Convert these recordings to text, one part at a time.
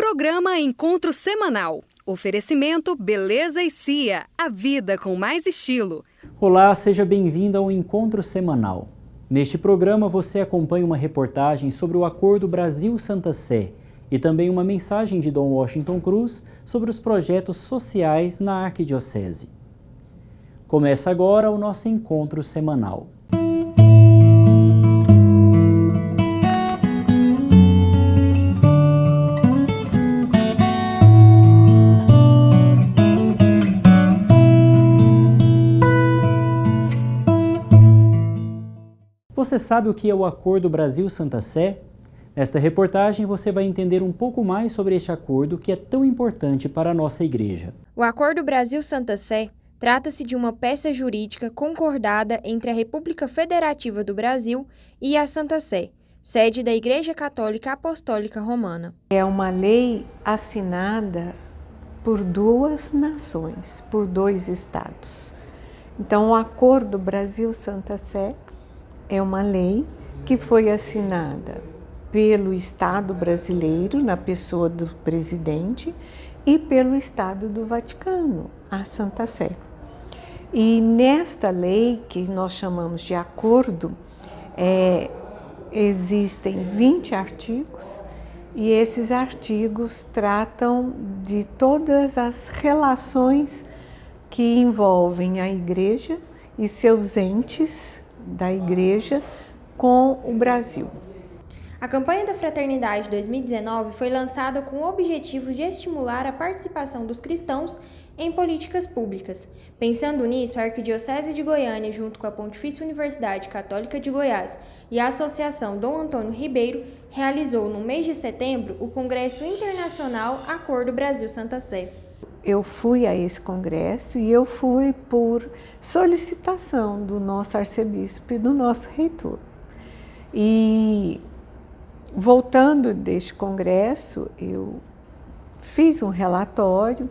Programa Encontro Semanal. Oferecimento Beleza e Cia, a vida com mais estilo. Olá, seja bem-vindo ao Encontro Semanal. Neste programa você acompanha uma reportagem sobre o Acordo Brasil-Santa Sé e também uma mensagem de Dom Washington Cruz sobre os projetos sociais na Arquidiocese. Começa agora o nosso Encontro Semanal. Você sabe o que é o Acordo Brasil-Santa Sé? Nesta reportagem você vai entender um pouco mais sobre este acordo que é tão importante para a nossa igreja. O Acordo Brasil-Santa Sé trata-se de uma peça jurídica concordada entre a República Federativa do Brasil e a Santa Sé, sede da Igreja Católica Apostólica Romana. É uma lei assinada por duas nações, por dois estados. Então, o Acordo Brasil-Santa Sé é uma lei que foi assinada pelo Estado brasileiro, na pessoa do presidente, e pelo Estado do Vaticano, a Santa Sé. E nesta lei, que nós chamamos de acordo, existem 20 artigos, e esses artigos tratam de todas as relações que envolvem a Igreja e seus entes da Igreja com o Brasil. A campanha da Fraternidade 2019 foi lançada com o objetivo de estimular a participação dos cristãos em políticas públicas. Pensando nisso, a Arquidiocese de Goiânia, junto com a Pontifícia Universidade Católica de Goiás e a Associação Dom Antônio Ribeiro, realizou no mês de setembro o Congresso Internacional Acordo Brasil-Santa Sé. Eu fui a esse congresso e eu fui por solicitação do nosso arcebispo e do nosso reitor. E voltando deste congresso, eu fiz um relatório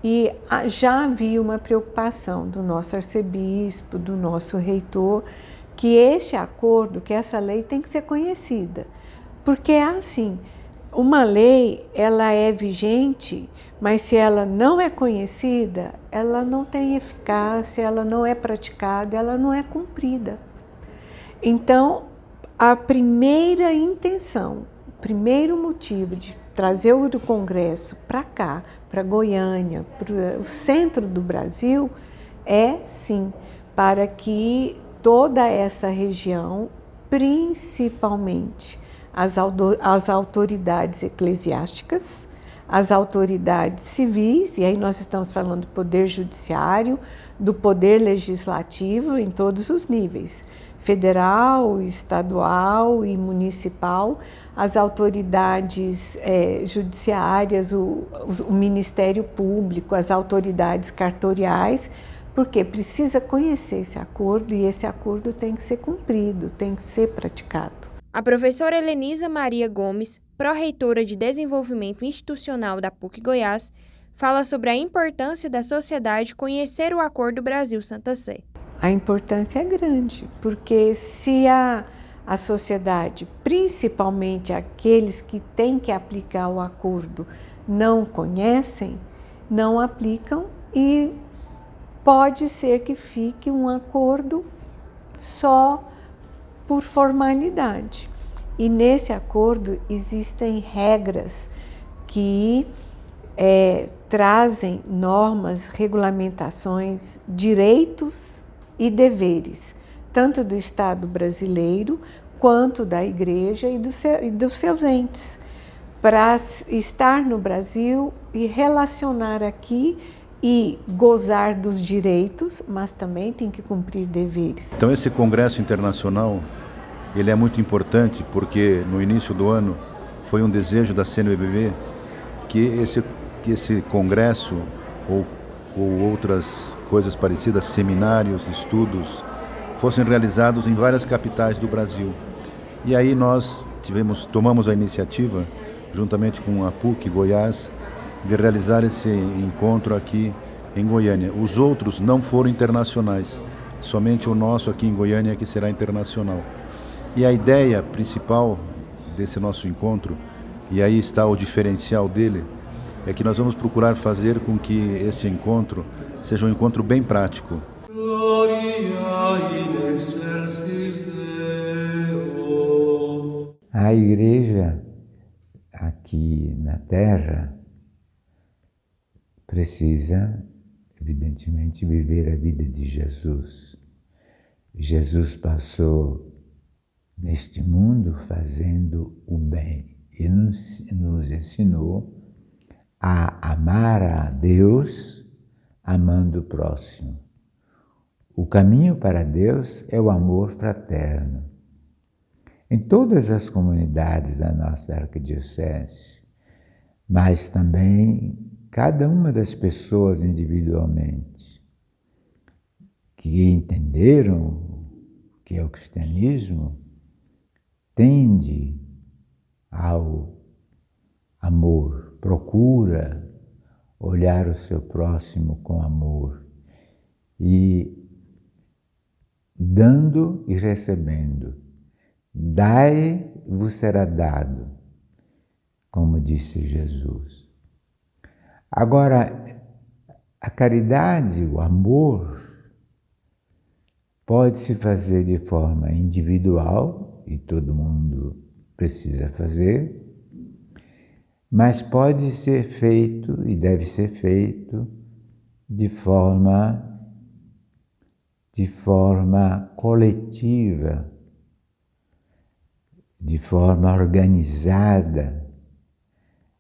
e já havia uma preocupação do nosso arcebispo, do nosso reitor, que este acordo, que essa lei tem que ser conhecida. Porque é assim, uma lei, ela é vigente, mas se ela não é conhecida, ela não tem eficácia, ela não é praticada, ela não é cumprida. Então, a primeira intenção, o primeiro motivo de trazer o Congresso para cá, para Goiânia, para o centro do Brasil, é sim, para que toda essa região, principalmente as autoridades eclesiásticas, as autoridades civis, e aí nós estamos falando do poder judiciário, do poder legislativo em todos os níveis, federal, estadual e municipal, as autoridades judiciárias, o Ministério Público, as autoridades cartoriais, porque precisa conhecer esse acordo e esse acordo tem que ser cumprido, tem que ser praticado. A professora Helenisa Maria Gomes, pró-reitora de Desenvolvimento Institucional da PUC Goiás, fala sobre a importância da sociedade conhecer o Acordo Brasil-Santa Sé. A importância é grande, porque se a sociedade, principalmente aqueles que têm que aplicar o acordo, não conhecem, não aplicam e pode ser que fique um acordo só por formalidade. E nesse acordo existem regras que trazem normas, regulamentações, direitos e deveres, tanto do Estado brasileiro quanto da Igreja e dos seus entes, para estar no Brasil e relacionar aqui e gozar dos direitos, mas também tem que cumprir deveres. Então esse congresso internacional, ele é muito importante porque no início do ano foi um desejo da CNBB que esse congresso ou outras coisas parecidas, seminários, estudos, fossem realizados em várias capitais do Brasil. E aí nós tomamos a iniciativa, juntamente com a PUC Goiás, de realizar esse encontro aqui em Goiânia. Os outros não foram internacionais, somente o nosso aqui em Goiânia que será internacional. E a ideia principal desse nosso encontro e aí está o diferencial dele, é que nós vamos procurar fazer com que esse encontro seja um encontro bem prático. A igreja aqui na Terra precisa, evidentemente, viver a vida de Jesus. Jesus passou neste mundo fazendo o bem e nos ensinou a amar a Deus amando o próximo. O caminho para Deus é o amor fraterno. Em todas as comunidades da nossa arquidiocese, mas também cada uma das pessoas individualmente que entenderam que o cristianismo tende ao amor, procura olhar o seu próximo com amor e dando e recebendo. Dai, vos será dado, como disse Jesus. Agora, a caridade, o amor, pode se fazer de forma individual, e todo mundo precisa fazer, mas pode ser feito e deve ser feito de forma coletiva, de forma organizada.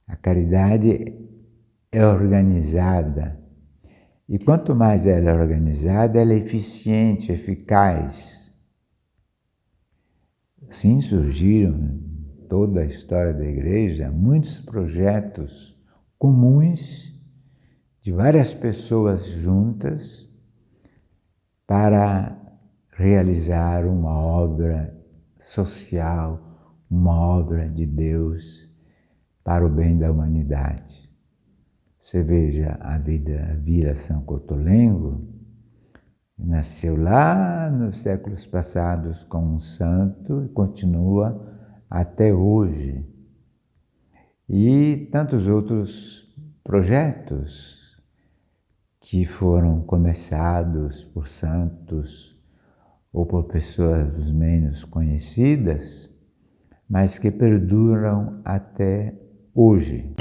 A caridade é organizada. E quanto mais ela é organizada, ela é eficiente, eficaz. Assim surgiram, em toda a história da Igreja, muitos projetos comuns de várias pessoas juntas para realizar uma obra social, uma obra de Deus para o bem da humanidade. Você veja a Vila São Cotolengo, nasceu lá nos séculos passados como um santo e continua até hoje. E tantos outros projetos que foram começados por santos ou por pessoas menos conhecidas, mas que perduram até hoje.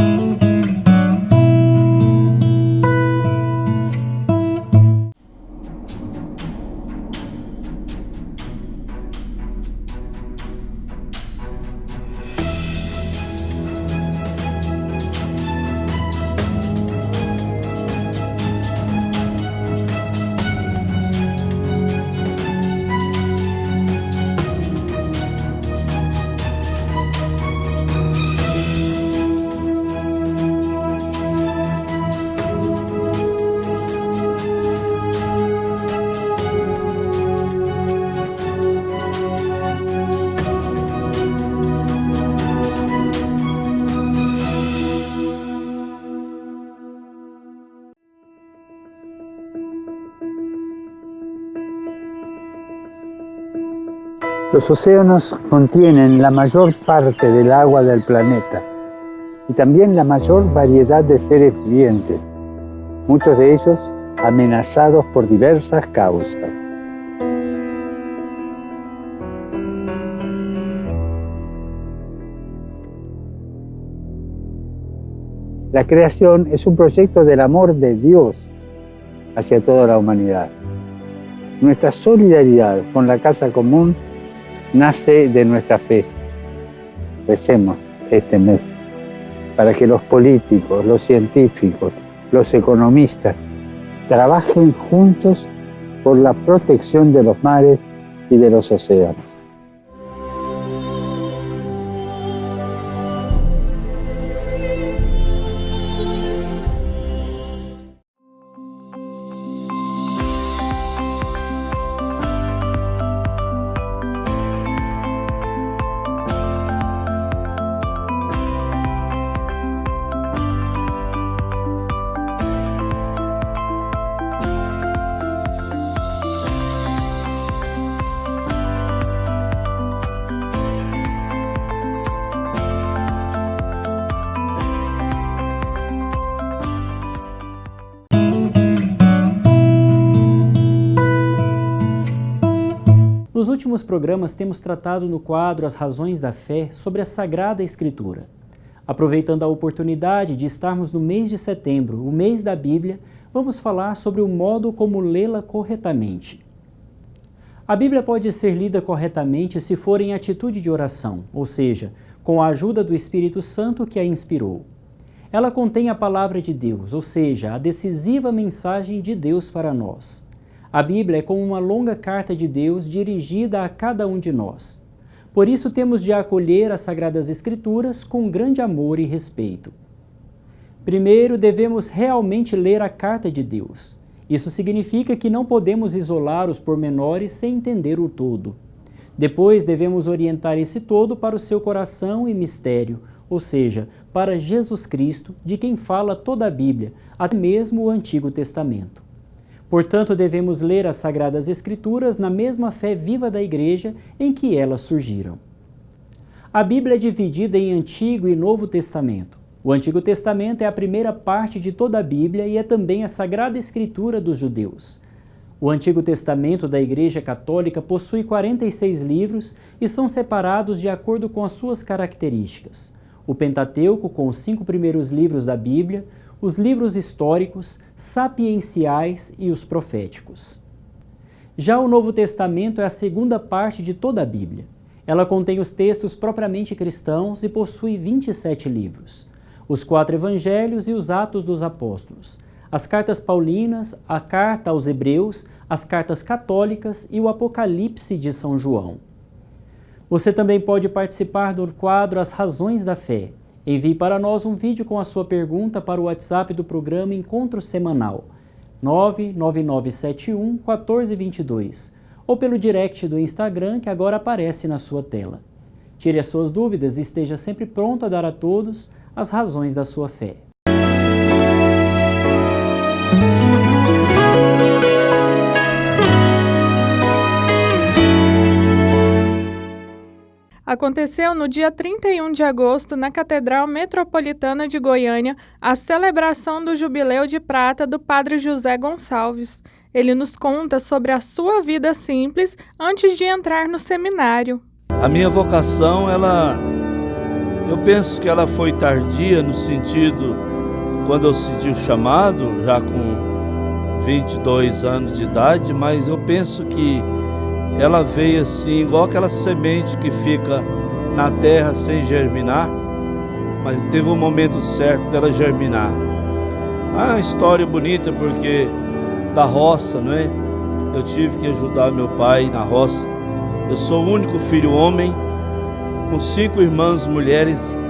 Los océanos contienen la mayor parte del agua del planeta y también la mayor variedad de seres vivientes, muchos de ellos amenazados por diversas causas. La creación es un proyecto del amor de Dios hacia toda la humanidad. Nuestra solidaridad con la casa común nace de nuestra fe. Recemos este mes para que los políticos, los científicos, los economistas trabajen juntos por la protección de los mares y de los océanos. Nos últimos programas temos tratado no quadro As Razões da Fé sobre a Sagrada Escritura. Aproveitando a oportunidade de estarmos no mês de setembro, o mês da Bíblia, vamos falar sobre o modo como lê-la corretamente. A Bíblia pode ser lida corretamente se for em atitude de oração, ou seja, com a ajuda do Espírito Santo que a inspirou. Ela contém a palavra de Deus, ou seja, a decisiva mensagem de Deus para nós. A Bíblia é como uma longa carta de Deus dirigida a cada um de nós. Por isso temos de acolher as Sagradas Escrituras com grande amor e respeito. Primeiro, devemos realmente ler a carta de Deus. Isso significa que não podemos isolar os pormenores sem entender o todo. Depois, devemos orientar esse todo para o seu coração e mistério, ou seja, para Jesus Cristo, de quem fala toda a Bíblia, até mesmo o Antigo Testamento. Portanto, devemos ler as Sagradas Escrituras na mesma fé viva da Igreja em que elas surgiram. A Bíblia é dividida em Antigo e Novo Testamento. O Antigo Testamento é a primeira parte de toda a Bíblia e é também a Sagrada Escritura dos judeus. O Antigo Testamento da Igreja Católica possui 46 livros e são separados de acordo com as suas características. O Pentateuco, com os 5 primeiros livros da Bíblia, os livros históricos, sapienciais e os proféticos. Já o Novo Testamento é a segunda parte de toda a Bíblia. Ela contém os textos propriamente cristãos e possui 27 livros. Os 4 evangelhos e os Atos dos Apóstolos, as cartas paulinas, a carta aos Hebreus, as cartas católicas e o Apocalipse de São João. Você também pode participar do quadro As Razões da Fé. Envie para nós um vídeo com a sua pergunta para o WhatsApp do programa Encontro Semanal 99971 1422 ou pelo direct do Instagram que agora aparece na sua tela. Tire as suas dúvidas e esteja sempre pronto a dar a todos as razões da sua fé. Aconteceu no dia 31 de agosto, na Catedral Metropolitana de Goiânia, a celebração do Jubileu de Prata do Padre José Gonçalves. Ele nos conta sobre a sua vida simples antes de entrar no seminário. A minha vocação, eu penso que ela foi tardia no sentido, quando eu senti o chamado, já com 22 anos de idade, mas eu penso que ela veio assim, igual aquela semente que fica na terra sem germinar, mas teve um momento certo dela germinar. Ah, uma história bonita porque da roça, não é? Eu tive que ajudar meu pai na roça. Eu sou o único filho homem, com 5 irmãs mulheres,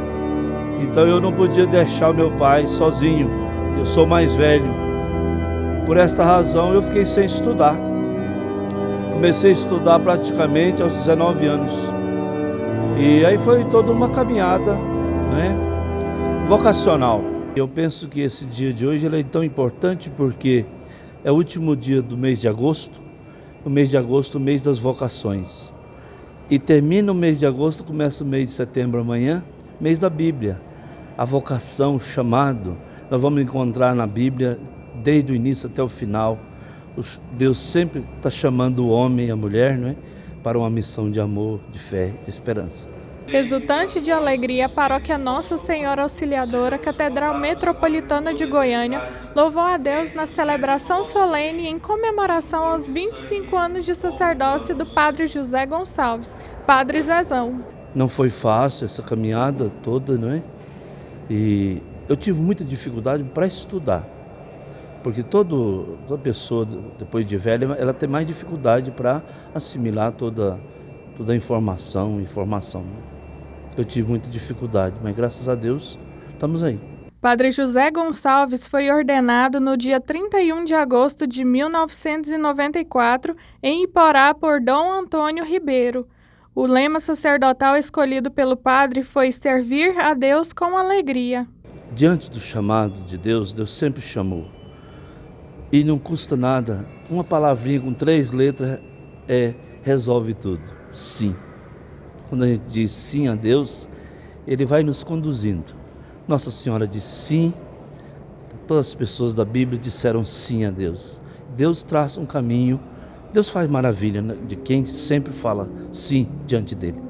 então eu não podia deixar o meu pai sozinho. Eu sou mais velho. Por esta razão eu fiquei sem estudar. Comecei a estudar praticamente aos 19 anos. E aí foi toda uma caminhada, né, vocacional. Eu penso que esse dia de hoje ele é tão importante porque é o último dia do mês de agosto. O mês de agosto, o mês das vocações. E termina o mês de agosto, começa o mês de setembro amanhã, mês da Bíblia. A vocação, o chamado, nós vamos encontrar na Bíblia desde o início até o final. Deus sempre está chamando o homem e a mulher, não é? Para uma missão de amor, de fé, de esperança. Resultante de alegria, a paróquia Nossa Senhora Auxiliadora, Catedral Metropolitana de Goiânia, louvou a Deus na celebração solene em comemoração aos 25 anos de sacerdócio do Padre José Gonçalves, Padre Zezão. Não foi fácil essa caminhada toda, não é? E eu tive muita dificuldade para estudar. Porque toda pessoa, depois de velha, ela tem mais dificuldade para assimilar toda a informação. Eu tive muita dificuldade, mas graças a Deus, estamos aí. Padre José Gonçalves foi ordenado no dia 31 de agosto de 1994, em Iporá, por Dom Antônio Ribeiro. O lema sacerdotal escolhido pelo padre foi servir a Deus com alegria. Diante do chamado de Deus, Deus sempre chamou. E não custa nada, uma palavrinha com 3 letras resolve tudo. Sim. Quando a gente diz sim a Deus, Ele vai nos conduzindo. Nossa Senhora disse sim, todas as pessoas da Bíblia disseram sim a Deus. Deus traça um caminho Deus faz maravilha de quem sempre fala sim diante dele.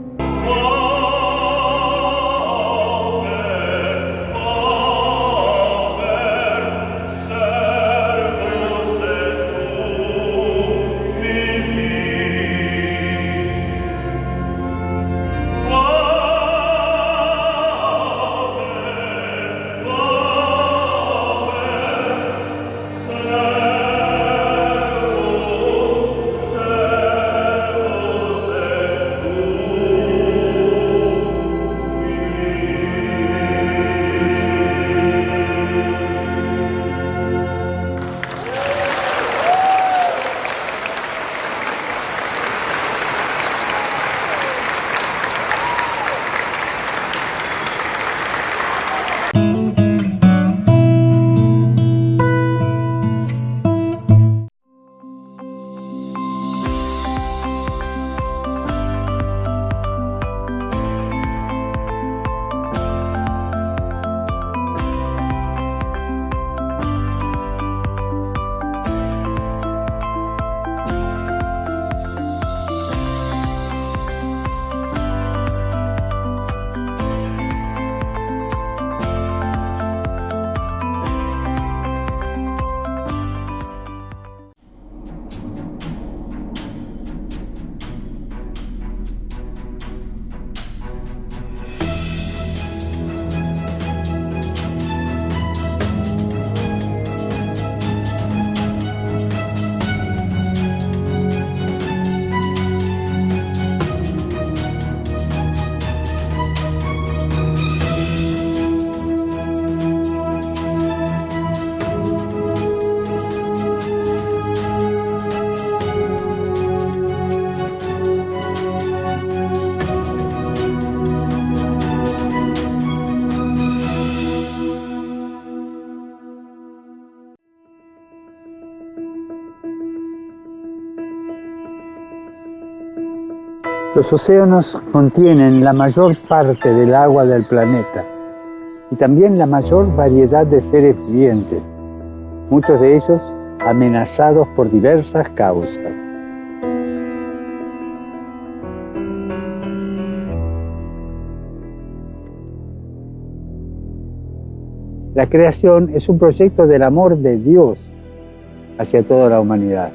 Los océanos contienen la mayor parte del agua del planeta y también la mayor variedad de seres vivientes, muchos de ellos amenazados por diversas causas. La creación es un proyecto del amor de Dios hacia toda la humanidad.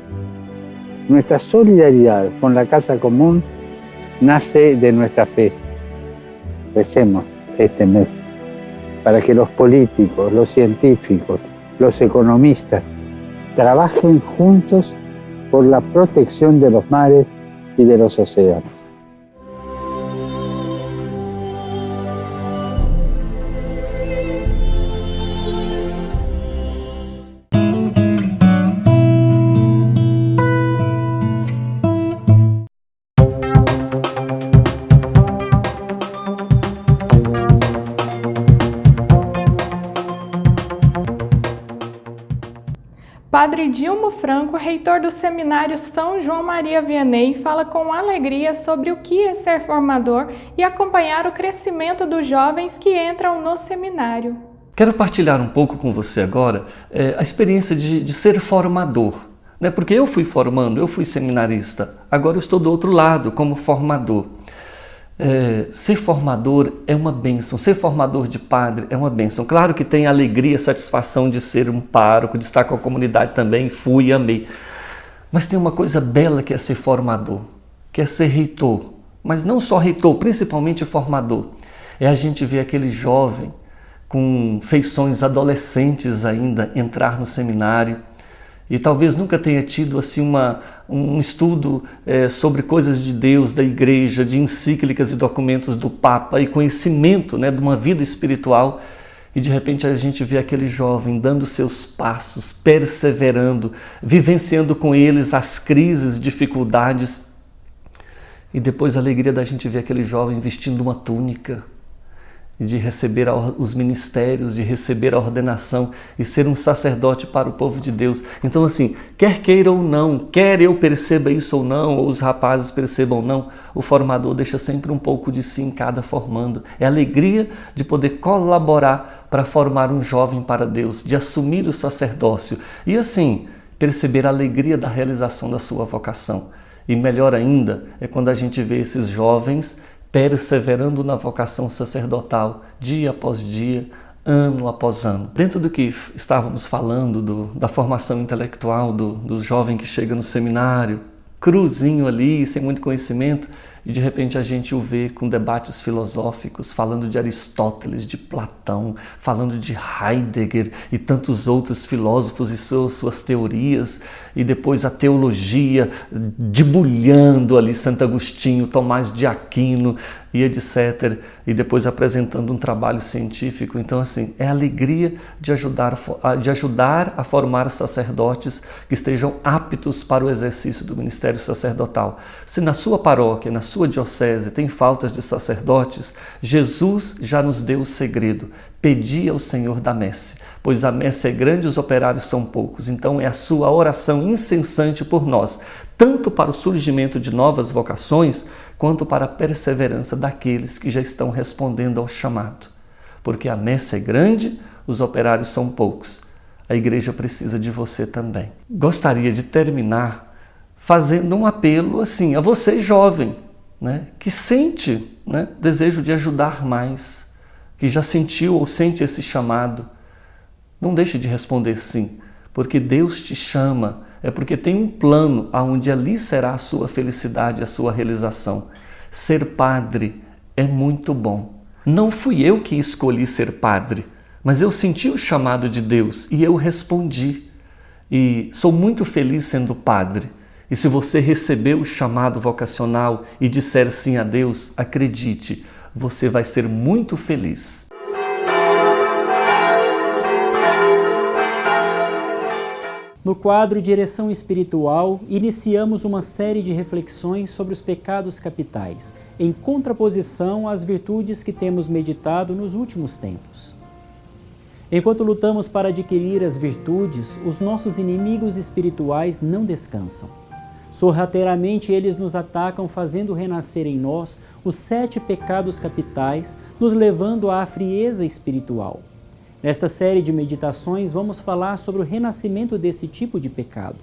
Nuestra solidaridad con la casa común nace de nuestra fe. Recemos este mes para que los políticos, los científicos, los economistas trabajen juntos por la protección de los mares y de los océanos. Padre Dilmo Franco, reitor do Seminário São João Maria Vianney, fala com alegria sobre o que é ser formador e acompanhar o crescimento dos jovens que entram no seminário. Quero partilhar um pouco com você agora a experiência de ser formador, né? Porque eu fui formando, eu fui seminarista, agora eu estou do outro lado como formador. Ser formador é uma bênção, ser formador de padre é uma bênção. Claro que tem a alegria, a satisfação de ser um pároco, de estar com a comunidade também, fui e amei. Mas tem uma coisa bela que é ser formador, que é ser reitor. Mas não só reitor, principalmente formador. É a gente ver aquele jovem com feições adolescentes ainda entrar no seminário, e talvez nunca tenha tido assim um estudo sobre coisas de Deus, da igreja, de encíclicas e documentos do Papa e conhecimento, né, de uma vida espiritual, e de repente a gente vê aquele jovem dando seus passos, perseverando, vivenciando com eles as crises, dificuldades, e depois a alegria da gente ver aquele jovem vestindo uma túnica, de receber os ministérios, de receber a ordenação e ser um sacerdote para o povo de Deus. Então assim, quer queira ou não, quer eu perceba isso ou não, ou os rapazes percebam ou não, o formador deixa sempre um pouco de si em cada formando. É a alegria de poder colaborar para formar um jovem para Deus, de assumir o sacerdócio. E assim, perceber a alegria da realização da sua vocação. E melhor ainda é quando a gente vê esses jovens perseverando na vocação sacerdotal, dia após dia, ano após ano. Dentro do que estávamos falando, da formação intelectual do jovem que chega no seminário, cruzinho ali, sem muito conhecimento, e de repente a gente o vê com debates filosóficos, falando de Aristóteles, de Platão, falando de Heidegger e tantos outros filósofos e suas teorias, e depois a teologia debulhando ali Santo Agostinho, Tomás de Aquino e etc. E depois apresentando um trabalho científico. Então, assim, é a alegria de ajudar a formar sacerdotes que estejam aptos para o exercício do ministério sacerdotal. Se na sua paróquia, na sua diocese tem faltas de sacerdotes, Jesus já nos deu o segredo. Pedi ao Senhor da messe, pois a messe é grande e os operários são poucos. Então é a sua oração incessante por nós, tanto para o surgimento de novas vocações, quanto para a perseverança daqueles que já estão respondendo ao chamado. Porque a messe é grande, os operários são poucos. A igreja precisa de você também. Gostaria de terminar fazendo um apelo assim a você jovem, que sente desejo de ajudar mais, que já sentiu ou sente esse chamado. Não deixe de responder sim, porque Deus te chama, é porque tem um plano aonde ali será a sua felicidade, a sua realização. Ser padre é muito bom. Não fui eu que escolhi ser padre, mas eu senti o chamado de Deus e eu respondi. E sou muito feliz sendo padre. E se você recebeu o chamado vocacional e disser sim a Deus, acredite, você vai ser muito feliz. No quadro Direção Espiritual, iniciamos uma série de reflexões sobre os pecados capitais, em contraposição às virtudes que temos meditado nos últimos tempos. Enquanto lutamos para adquirir as virtudes, os nossos inimigos espirituais não descansam. Sorrateiramente eles nos atacam, fazendo renascer em nós os 7 pecados capitais, nos levando à frieza espiritual. Nesta série de meditações vamos falar sobre o renascimento desse tipo de pecado.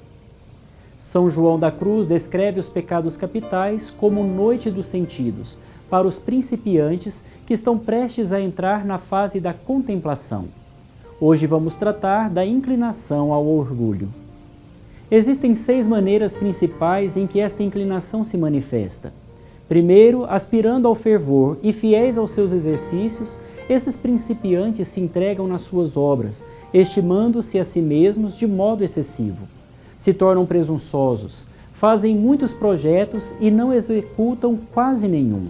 São João da Cruz descreve os pecados capitais como noite dos sentidos, para os principiantes que estão prestes a entrar na fase da contemplação. Hoje vamos tratar da inclinação ao orgulho. Existem 6 maneiras principais em que esta inclinação se manifesta. Primeiro, aspirando ao fervor e fiéis aos seus exercícios, esses principiantes se entregam nas suas obras, estimando-se a si mesmos de modo excessivo. Se tornam presunçosos, fazem muitos projetos e não executam quase nenhum.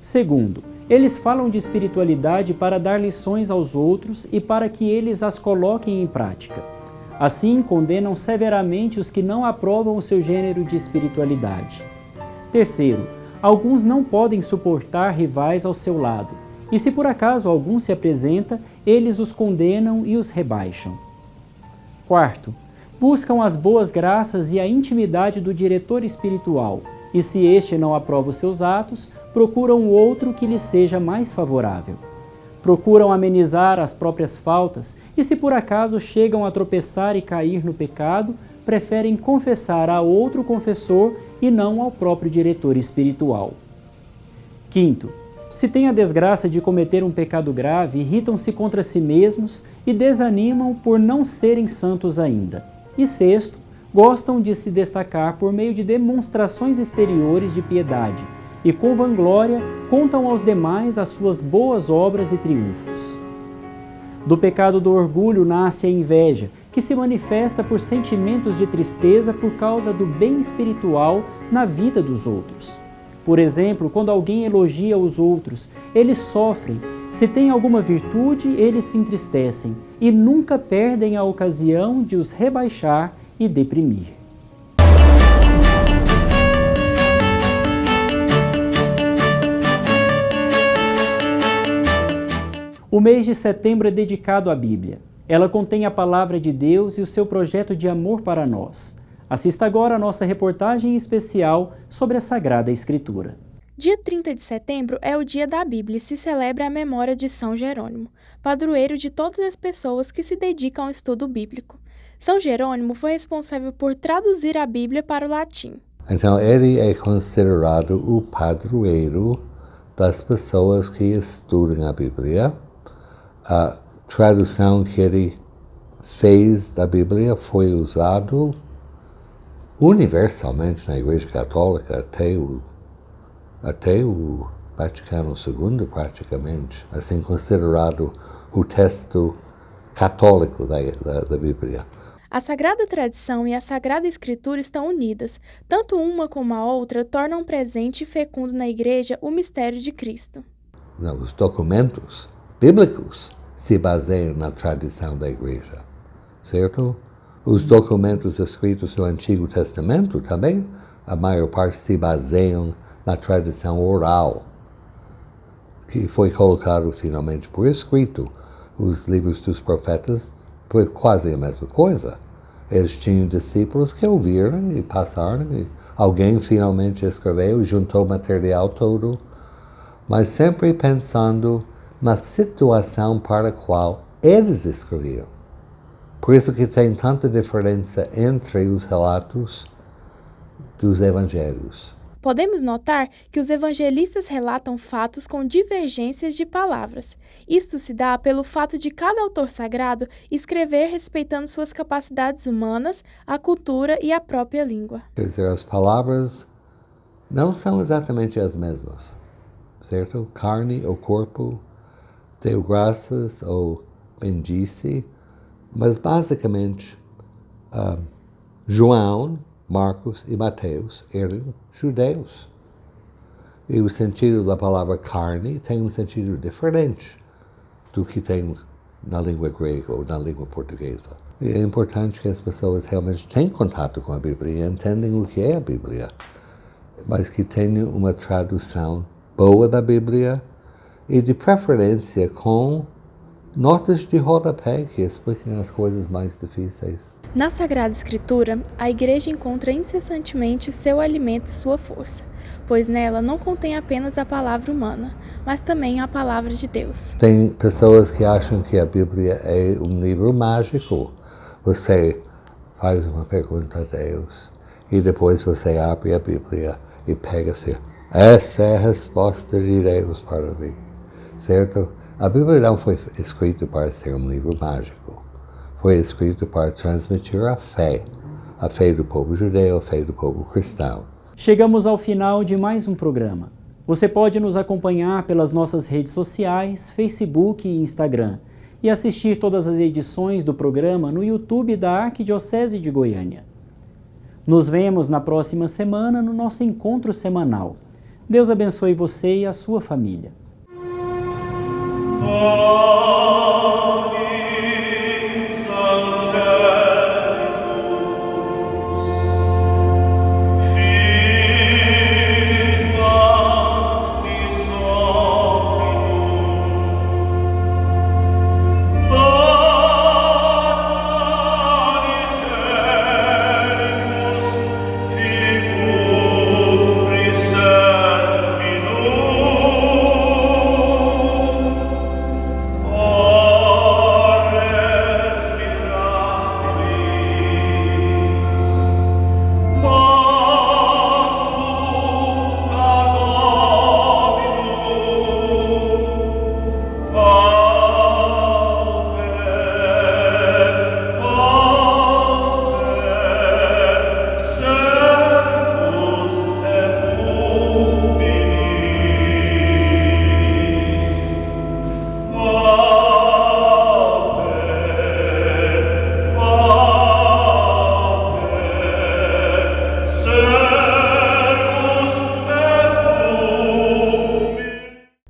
Segundo, eles falam de espiritualidade para dar lições aos outros e para que eles as coloquem em prática. Assim, condenam severamente os que não aprovam o seu gênero de espiritualidade. Terceiro, alguns não podem suportar rivais ao seu lado, e se por acaso algum se apresenta, eles os condenam e os rebaixam. Quarto, buscam as boas graças e a intimidade do diretor espiritual, e se este não aprova os seus atos, procuram outro que lhes seja mais favorável. Procuram amenizar as próprias faltas e, se por acaso chegam a tropeçar e cair no pecado, preferem confessar a outro confessor e não ao próprio diretor espiritual. Quinto, se têm a desgraça de cometer um pecado grave, irritam-se contra si mesmos e desanimam por não serem santos ainda. E sexto, gostam de se destacar por meio de demonstrações exteriores de piedade, e com vanglória contam aos demais as suas boas obras e triunfos. Do pecado do orgulho nasce a inveja, que se manifesta por sentimentos de tristeza por causa do bem espiritual na vida dos outros. Por exemplo, quando alguém elogia os outros, eles sofrem. Se têm alguma virtude, eles se entristecem e nunca perdem a ocasião de os rebaixar e deprimir. O mês de setembro é dedicado à Bíblia. Ela contém a palavra de Deus e o seu projeto de amor para nós. Assista agora a nossa reportagem especial sobre a Sagrada Escritura. Dia 30 de setembro é o dia da Bíblia e se celebra a memória de São Jerônimo, padroeiro de todas as pessoas que se dedicam ao estudo bíblico. São Jerônimo foi responsável por traduzir a Bíblia para o latim. Então, ele é considerado o padroeiro das pessoas que estudam a Bíblia. A tradução que ele fez da Bíblia foi usado universalmente na Igreja Católica até o Vaticano II, praticamente, assim considerado o texto católico da Bíblia. A Sagrada Tradição e a Sagrada Escritura estão unidas. Tanto uma como a outra tornam presente e fecundo na Igreja o mistério de Cristo. Os documentos bíblicos se baseiam na tradição da Igreja, certo? Os documentos escritos no Antigo Testamento também, a maior parte se baseiam na tradição oral, que foi colocado finalmente por escrito. Os livros dos profetas foi quase a mesma coisa. Eles tinham discípulos que ouviram e passaram, e alguém finalmente escreveu, juntou o material todo, mas sempre pensando na situação para a qual eles escreviam. Por isso que tem tanta diferença entre os relatos dos evangelhos. Podemos notar que os evangelistas relatam fatos com divergências de palavras. Isto se dá pelo fato de cada autor sagrado escrever respeitando suas capacidades humanas, a cultura e a própria língua. Quer dizer, as palavras não são exatamente as mesmas, certo? Carne ou corpo, deu graças ou bendisse, mas basicamente João, Marcos e Mateus eram judeus. E o sentido da palavra carne tem um sentido diferente do que tem na língua grega ou na língua portuguesa. E é importante que as pessoas realmente tenham contato com a Bíblia e entendam o que é a Bíblia, mas que tenham uma tradução boa da Bíblia e, de preferência, com notas de rodapé que expliquem as coisas mais difíceis. Na Sagrada Escritura, a Igreja encontra incessantemente seu alimento e sua força, pois nela não contém apenas a palavra humana, mas também a palavra de Deus. Tem pessoas que acham que a Bíblia é um livro mágico. Você faz uma pergunta a Deus e depois você abre a Bíblia e pega assim, essa é a resposta de Deus para mim, certo? A Bíblia não foi escrita para ser um livro mágico. Foi escrito para transmitir a fé do povo judeu, a fé do povo cristão. Chegamos ao final de mais um programa. Você pode nos acompanhar pelas nossas redes sociais, Facebook e Instagram, e assistir todas as edições do programa no YouTube da Arquidiocese de Goiânia. Nos vemos na próxima semana no nosso encontro semanal. Deus abençoe você e a sua família.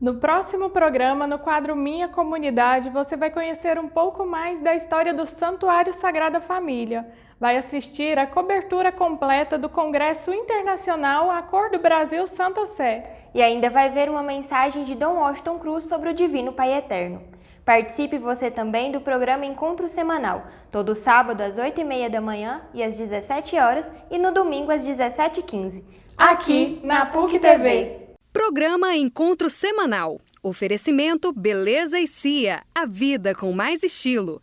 No próximo programa, no quadro Minha Comunidade, você vai conhecer um pouco mais da história do Santuário Sagrada Família. Vai assistir a cobertura completa do Congresso Internacional A Cor do Brasil Santa Sé. E ainda vai ver uma mensagem de Dom Washington Cruz sobre o Divino Pai Eterno. Participe você também do programa Encontro Semanal, todo sábado às 8h30 da manhã e às 17 horas e no domingo às 17h15. Aqui na PUC TV. Programa Encontro Semanal. Oferecimento Beleza e Cia. A vida com mais estilo.